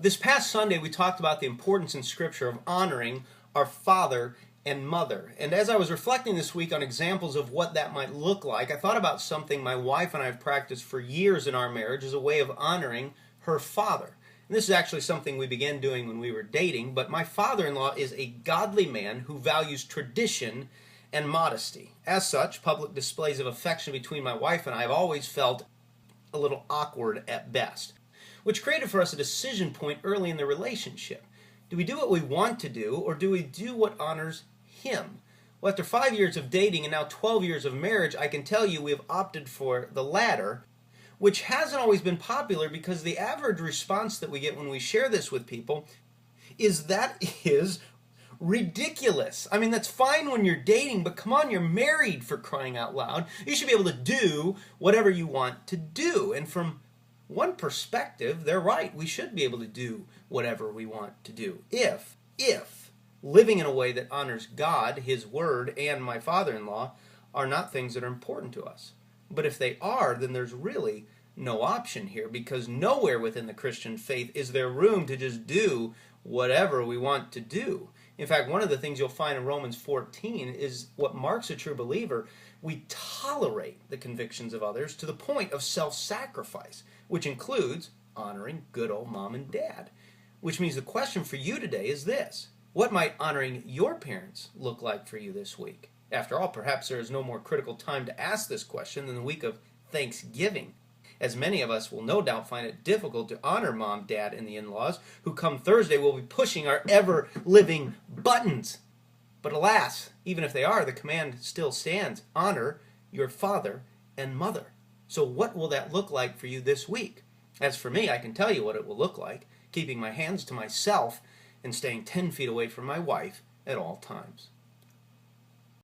This past Sunday, we talked about the importance in Scripture of honoring our father and mother. And as I was reflecting this week on examples of what that might look like, I thought about something my wife and I have practiced for years in our marriage as a way of honoring her father. And this is actually something we began doing when we were dating, but my father-in-law is a godly man who values tradition and modesty. As such, public displays of affection between my wife and I have always felt a little awkward at best, which created for us a decision point early in the relationship. Do we do what we want to do, or do we do what honors him? Well, after 5 years of dating and now 12 years of marriage, I can tell you we have opted for the latter, which hasn't always been popular because the average response that we get when we share this with people is that is ridiculous. I mean, that's fine when you're dating, but come on, you're married, for crying out loud. You should be able to do whatever you want to do. And from one perspective, they're right. We should be able to do whatever we want to do. If living in a way that honors God, His Word, and my father-in-law are not things that are important to us. But if they are, then there's really no option here, because nowhere within the Christian faith is there room to just do whatever we want to do. In fact, one of the things you'll find in Romans 14 is what marks a true believer. We tolerate the convictions of others to the point of self-sacrifice, which includes honoring good old mom and dad. Which means the question for you today is this: what might honoring your parents look like for you this week? After all, perhaps there is no more critical time to ask this question than the week of Thanksgiving, as many of us will no doubt find it difficult to honor mom, dad, and the in-laws, who come Thursday will be pushing our ever-living buttons. But alas, even if they are, the command still stands: honor your father and mother. So what will that look like for you this week? As for me, I can tell you what it will look like: keeping my hands to myself and staying 10 feet away from my wife at all times.